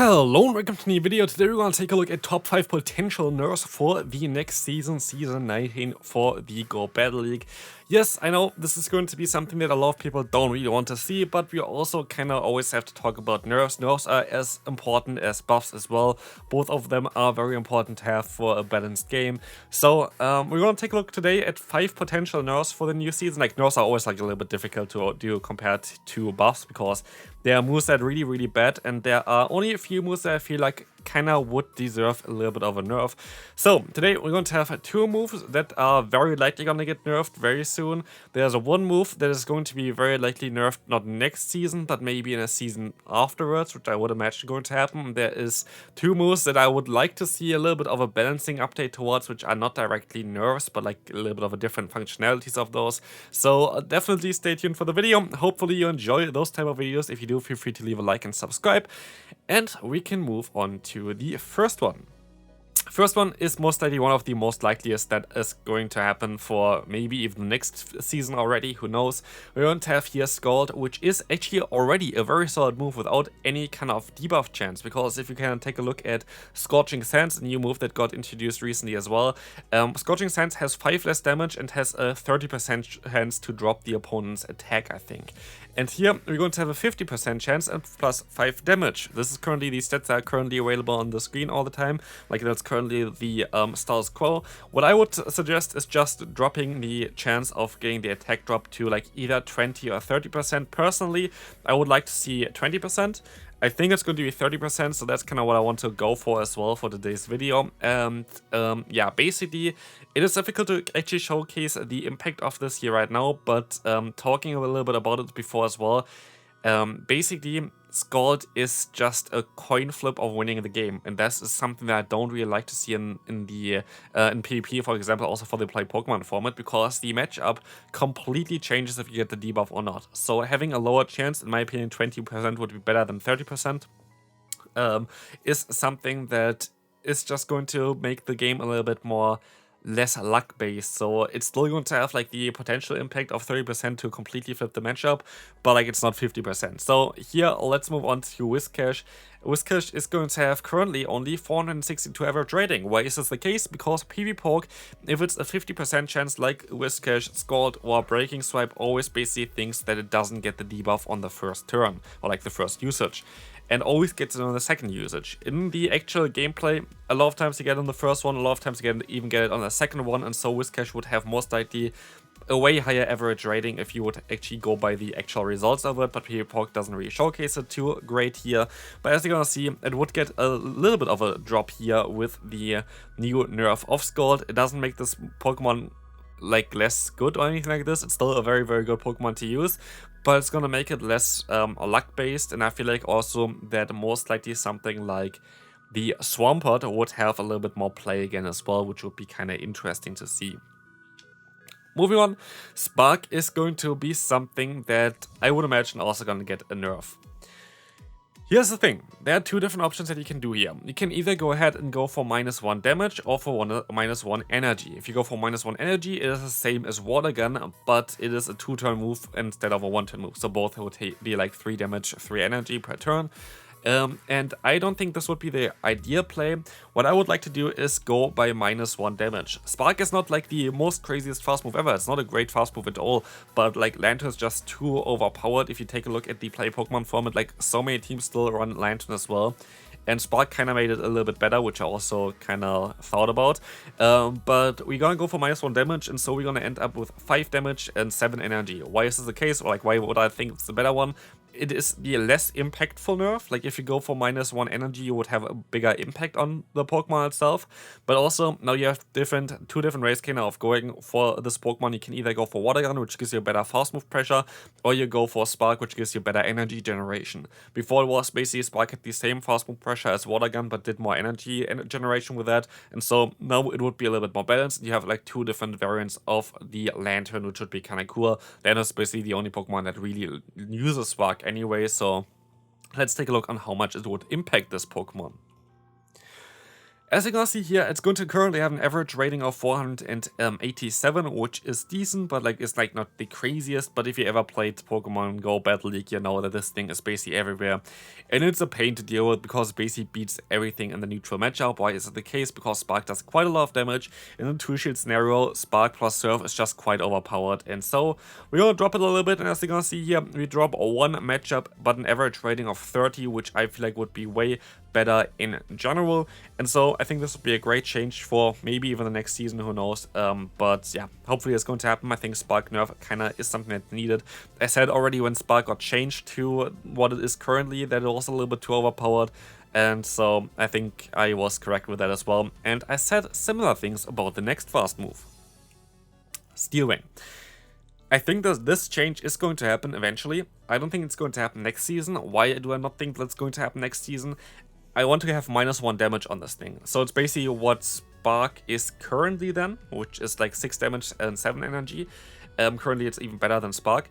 Hello and welcome to a new video. Today we're going to take a look at top 5 potential nerfs for the next season, season 19 for the Go Battle League. Yes, I know this is going to be something that a lot of people don't really want to see, but we also kind of always have to talk about nerfs. Nerfs are as important as buffs as well. Both of them are very important to have for a balanced game. So we're going to take a look today at 5 potential nerfs for the new season. Like, nerfs are always like a little bit difficult to do compared to buffs because there are moves that are really bad, and there are only a few moves that I feel like kinda would deserve a little bit of a nerf. So today we're going to have 2 moves that are very likely gonna get nerfed very soon. There's one move that is going to be very likely nerfed not next season, but maybe in a season afterwards, which I would imagine going to happen. There is 2 moves that I would like to see a little bit of a balancing update towards, which are not directly nerfs, but like a little bit of a different functionalities of those. So definitely stay tuned for the video. Hopefully you enjoy those type of videos. If you do, feel free to leave a like and subscribe. And we can move on to the first one. First one is most likely one of the most likeliest that is going to happen for maybe even next season already, who knows. We're going to have here Scald, which is actually already a very solid move without any kind of debuff chance, because if you can take a look at Scorching Sands, a new move that got introduced recently as well, Scorching Sands has 5 less damage and has a 30% chance to drop the opponent's attack, I think. And here we're going to have a 50% chance and plus 5 damage. This is currently the stats that are currently available on the screen all the time. Like, that's currently the status quo. What I would suggest is just dropping the chance of getting the attack drop to like either 20 or 30%. Personally, I would like to see 20%. I think it's going to be 30%, so that's kind of what I want to go for as well for today's video. And yeah, basically, it is difficult to actually showcase the impact of this here right now, but talking a little bit about it before as well, basically, Scald is just a coin flip of winning the game, and that is something that I don't really like to see in PvP, for example, also for the play Pokemon format, because the matchup completely changes if you get the debuff or not. So having a lower chance, in my opinion, 20% would be better than 30%, is something that is just going to make the game a little bit more less luck based. So it's still going to have like the potential impact of 30% to completely flip the matchup, but like it's not 50%. So here let's move on to Whiscash. Whiscash is going to have currently only 462 average rating. Why is this the case? Because PvPoke, if it's a 50% chance like Whiscash, Scald or Breaking Swipe, always basically thinks that it doesn't get the debuff on the first turn or like the first usage, and always gets it on the second usage. In the actual gameplay, a lot of times you get it on the first one, a lot of times you even get it on the second one, and so Whiscash would have most likely a way higher average rating if you would actually go by the actual results of it, but PvPoke doesn't really showcase it too great here. But as you're gonna see, it would get a little bit of a drop here with the new nerf of Scald. It doesn't make this Pokemon like less good or anything like this. It's still a very good Pokemon to use, but it's gonna make it less luck based, and I feel like also that most likely something like the Swampert would have a little bit more play again as well, which would be kind of interesting to see. Moving on, Spark is going to be something that I would imagine also gonna get a nerf. Here's the thing, there are 2 different options that you can do here. You can either go ahead and go for -1 damage or for -1 energy. If you go for -1 energy, it is the same as Water Gun, but it is a 2-turn move instead of a 1-turn move. So both would be like 3 damage, 3 energy per turn. And I don't think this would be the ideal play. What I would like to do is go by -1 damage. Spark is not like the most craziest fast move ever. It's not a great fast move at all, but like Lantern is just too overpowered. If you take a look at the play Pokemon format, like so many teams still run Lantern as well. And Spark kind of made it a little bit better, which I also kind of thought about. But we're gonna go for -1 damage, and so we're gonna end up with 5 damage and 7 energy. Why is this the case? Or like, why would I think it's the better one? It is the less impactful nerf. Like, if you go for -1 energy, you would have a bigger impact on the Pokemon itself. But also, now you have 2 different ways kind of going for this Pokemon. You can either go for Water Gun, which gives you a better fast move pressure, or you go for Spark, which gives you better energy generation. Before, it was basically Spark had the same fast move pressure as Water Gun, but did more energy generation with that. And so now it would be a little bit more balanced. You have like 2 different variants of the Lantern, which would be kind of cool. Lantern is basically the only Pokemon that really uses Spark anyway, so let's take a look on how much it would impact this Pokemon. As you can see here, it's going to currently have an average rating of 487, which is decent, but like it's like not the craziest. But if you ever played Pokemon Go Battle League, you know that this thing is basically everywhere. And it's a pain to deal with because it basically beats everything in the neutral matchup. Why is it the case? Because Spark does quite a lot of damage. In the 2-shield scenario, Spark plus Surf is just quite overpowered. And so we're going to drop it a little bit. And as you can see here, we drop one matchup, but an average rating of 30, which I feel like would be way better in general. And so I think this would be a great change for maybe even the next season, who knows. But yeah, hopefully it's going to happen. I think Spark nerf kind of is something that's needed. I said already when Spark got changed to what it is currently that it was a little bit too overpowered. And so I think I was correct with that as well. And I said similar things about the next fast move, Steel Wing. I think that this change is going to happen eventually. I don't think it's going to happen next season. Why do I not think that's going to happen next season? I want to have -1 damage on this thing. So it's basically what Spark is currently then, which is like 6 damage and 7 energy. Currently it's even better than Spark.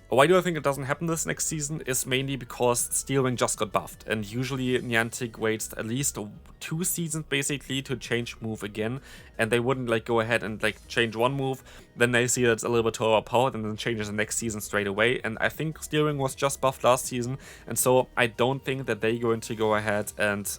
Why do I think it doesn't happen this next season is mainly because Steel Wing just got buffed, and usually Niantic waits at least 2 seasons basically to change move again, and they wouldn't like go ahead and like change one move, then they see that it's a little bit too overpowered and then changes the next season straight away. And I think Steel Wing was just buffed last season, and so I don't think that they're going to go ahead and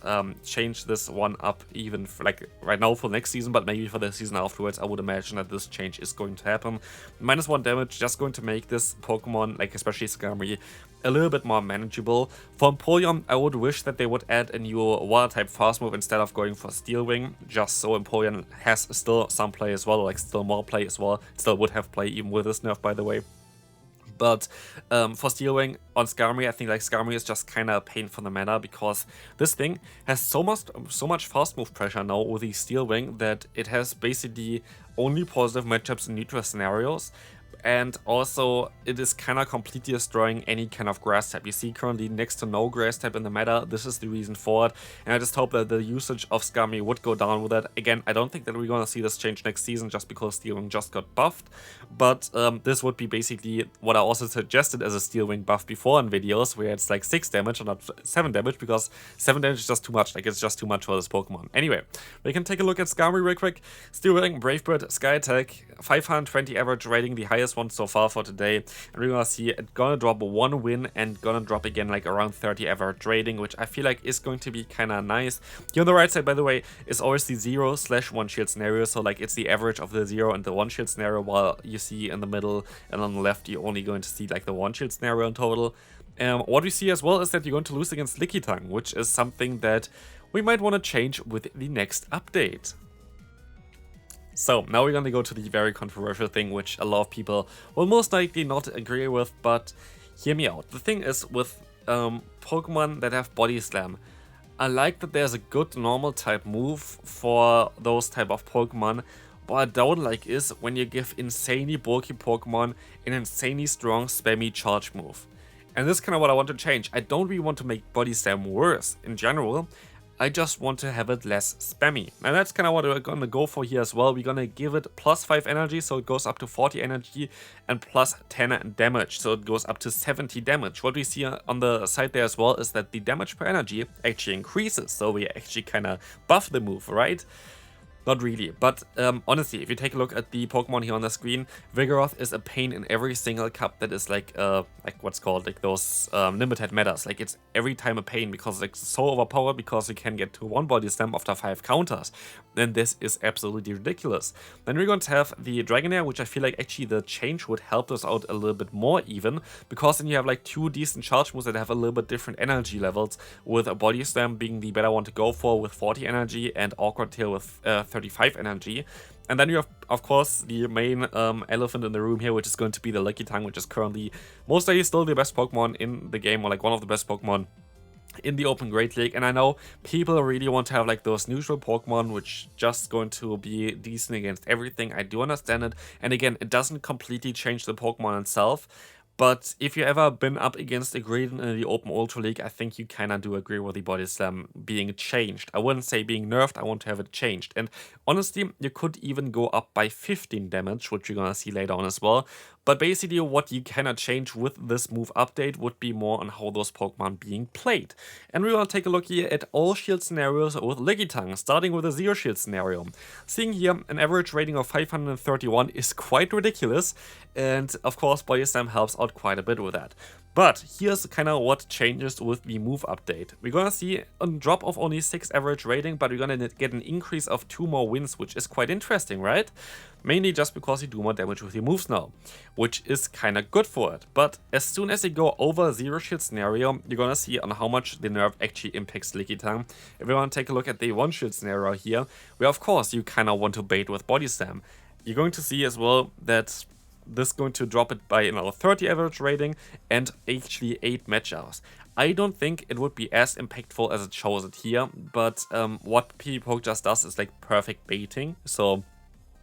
change this one up even for, like right now for next season, but maybe for the season afterwards. I would imagine that this change is going to happen. -1 damage just going to make this Pokemon, like especially Skarmory, a little bit more manageable. For Empoleon, I would wish that they would add a new water type fast move instead of going for Steel Wing, just so Empoleon has still some play as well, like still more play as well. Still would have play even with this nerf, by the way. But for Steel Wing on Skarmory, I think like Skarmory is just kind of a pain for the meta, because this thing has so much fast move pressure now with the Steel Wing that it has basically only positive matchups in neutral scenarios. And also, it is kind of completely destroying any kind of grass type. You see currently next to no grass type in the meta. This is the reason for it. And I just hope that the usage of Skarmory would go down with that. Again, I don't think that we're going to see this change next season just because Steel Wing just got buffed. But this would be basically what I also suggested as a Steel Wing buff before in videos, where it's like 6 damage and not 7 damage, because 7 damage is just too much. Like, it's just too much for this Pokemon. Anyway, we can take a look at Skarmory real quick. Steel Wing, Brave Bird, Sky Attack, 520 average rating, the highest one so far for today. And we're gonna see it gonna drop 1 win and gonna drop again like around 30 average rating, which I feel like is going to be kind of nice. Here on the right side, by the way, is always the 0/1 shield scenario. So like it's the average of the 0 and the 1 shield scenario, while you see in the middle and on the left you're only going to see like the 1 shield scenario in total. What we see as well is that you're going to lose against Lickitung, which is something that we might want to change with the next update. So now we're going to go to the very controversial thing, which a lot of people will most likely not agree with, but hear me out. The thing is, with Pokemon that have Body Slam, I like that there's a good normal type move for those type of Pokemon. What I don't like is when you give insanely bulky Pokemon an insanely strong spammy charge move. And this is kind of what I want to change. I don't really want to make Body Slam worse in general. I just want to have it less spammy. And that's kind of what we're going to go for here as well. We're going to give it +5 energy, so it goes up to 40 energy, and +10 damage, so it goes up to 70 damage. What we see on the side there as well is that the damage per energy actually increases, so we actually kind of buff the move, right? Not really, but honestly, if you take a look at the Pokemon here on the screen, Vigoroth is a pain in every single cup that is like what's called like those limited metas. Like, it's every time a pain because it's so overpowered, because you can get to 1 Body Slam after 5 counters. Then this is absolutely ridiculous. Then we're going to have the Dragonair, which I feel like actually the change would help us out a little bit more even, because then you have like 2 decent charge moves that have a little bit different energy levels, with a Body Slam being the better one to go for with 40 energy and Awkward Tail with 35 energy. And then you have, of course, the main elephant in the room here, which is going to be the Lickitung, which is currently most likely still the best Pokemon in the game, or like one of the best Pokemon in the Open Great League. And I know people really want to have like those neutral Pokemon, which just going to be decent against everything. I do understand it. And again, it doesn't completely change the Pokemon itself. But if you ever been up against a Greedent in the Open Ultra League, I think you kind of do agree with the Body Slam being changed. I wouldn't say being nerfed, I want to have it changed. And honestly, you could even go up by 15 damage, which you're gonna see later on as well. But basically what you cannot change with this move update would be more on how those Pokemon being played. And we will take a look here at all shield scenarios with Lickitung, starting with a zero shield scenario. Seeing here an average rating of 531 is quite ridiculous, and of course Body Slam helps out quite a bit with that. But here's kind of what changes with the move update. We're gonna see a drop of only 6 average rating, but we're gonna get an increase of 2 more wins, which is quite interesting, right? Mainly just because you do more damage with your moves now, which is kind of good for it. But as soon as you go over zero shield scenario, you're gonna see on how much the nerf actually impacts Lickitung. If we want to take a look at the one shield scenario here, where of course you kind of want to bait with Body Slam, you're going to see as well that this is going to drop it by another 30 average rating and actually 8 match hours. I don't think it would be as impactful as it shows it here, but what PvPoke just does is like perfect baiting. So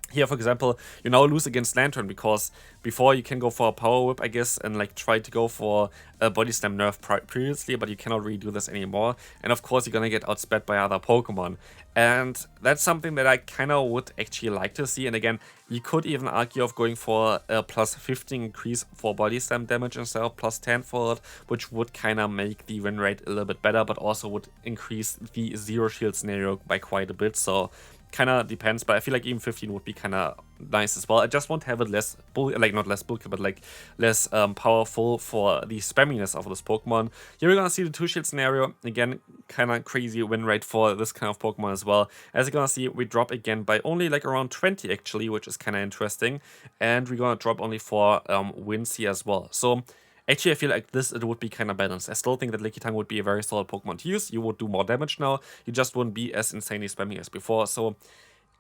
here, for example, you now lose against Lantern because before you can go for a Power Whip, I guess, and like try to go for a Body Slam nerf previously, but you cannot really do this anymore. And of course, you're gonna get outsped by other Pokemon. And that's something that I kind of would actually like to see. And again, you could even argue of going for a plus 15 increase for Body Slam damage instead of plus 10 for it, which would kind of make the win rate a little bit better, but also would increase the zero shield scenario by quite a bit. So kind of depends, but I feel like even 15 would be kind of nice as well. I just want to have it less, like not less bulky, but like less powerful for the spamminess of this Pokemon. Here we're gonna see the 2 shield scenario. Again, kind of crazy win rate for this kind of Pokemon as well. As you're gonna see, we drop again by only like around 20 actually, which is kind of interesting. And we're gonna drop only 4 wins here as well. So actually, I feel like it would be kind of balanced. I still think that Lickitung would be a very solid Pokemon to use. You would do more damage now. You just wouldn't be as insanely spammy as before. So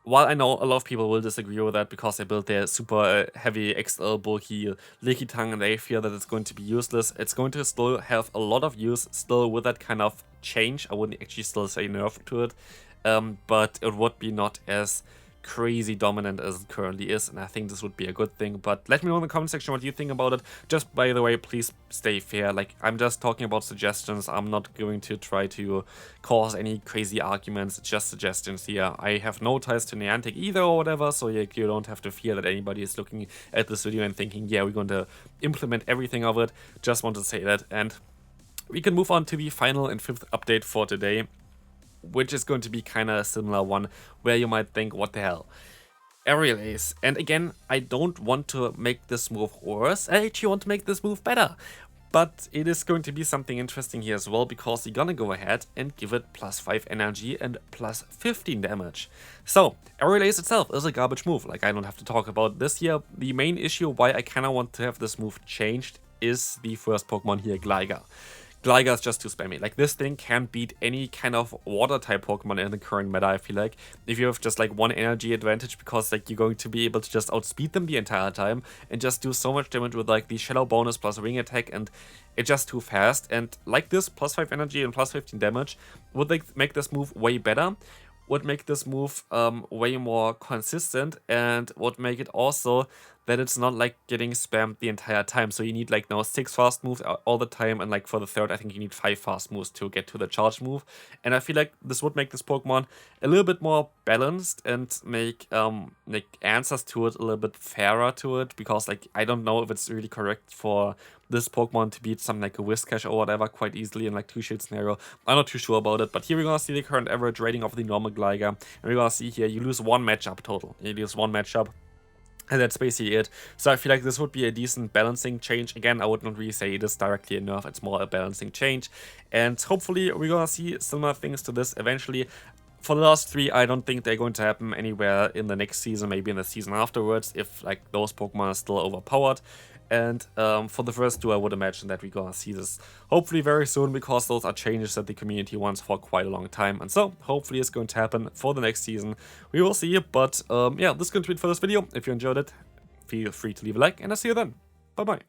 while I know a lot of people will disagree with that because they built their super heavy XL bulky Lickitung and they fear that it's going to be useless, it's going to still have a lot of use still with that kind of change. I wouldn't actually still say nerf to it, but it would be not as crazy dominant as it currently is, and I think this would be a good thing. But let me know in the comment section what you think about it. Just by the way, please stay fair. Like, I'm just talking about suggestions. I'm not going to try to cause any crazy arguments. It's just suggestions here. I have no ties to Niantic either or whatever, so you don't have to fear that anybody is looking at this video and thinking, yeah, we're going to implement everything of it. Just want to say that, and we can move on to the final and 5th update for today, which is going to be kind of a similar one, where you might think, what the hell? Aerial Ace. And again, I don't want to make this move worse, I actually want to make this move better. But it is going to be something interesting here as well, because you're gonna go ahead and give it plus 5 energy and plus 15 damage. So, Aerial Ace itself is a garbage move, like I don't have to talk about this here. The main issue why I kind of want to have this move changed is the first Pokemon here, Gligar. Gligar is just too spammy. Like, this thing can beat any kind of water type Pokemon in the current meta, I feel like. If you have just like 1 energy advantage, because like you're going to be able to just outspeed them the entire time and just do so much damage with like the shadow bonus plus wing attack, and it's just too fast. And like this, plus 5 energy and plus 15 damage would like make this move way better, would make this move way more consistent, and would make it also that it's not like getting spammed the entire time. So you need like now 6 fast moves all the time, and like for the 3rd I think you need 5 fast moves to get to the charge move. And I feel like this would make this Pokemon a little bit more balanced and make answers to it a little bit fairer to it, because like I don't know if it's really correct for this Pokemon to beat something like a Whiscash or whatever quite easily in like 2 shield scenario. I'm not too sure about it, but here we're gonna see the current average rating of the normal Gligar, and we're gonna see here you lose 1 matchup total. You lose 1 matchup, and that's basically it. So I feel like this would be a decent balancing change. Again, I would not really say it is directly a nerf, it's more a balancing change. And hopefully we're gonna see similar things to this eventually. For the last 3, I don't think they're going to happen anywhere in the next season, maybe in the season afterwards, if like those Pokemon are still overpowered. And for the first 2, I would imagine that we're gonna see this hopefully very soon, because those are changes that the community wants for quite a long time. And so hopefully it's going to happen for the next season. We will see. But yeah, this is going to be it for this video. If you enjoyed it, feel free to leave a like, and I'll see you then. Bye bye.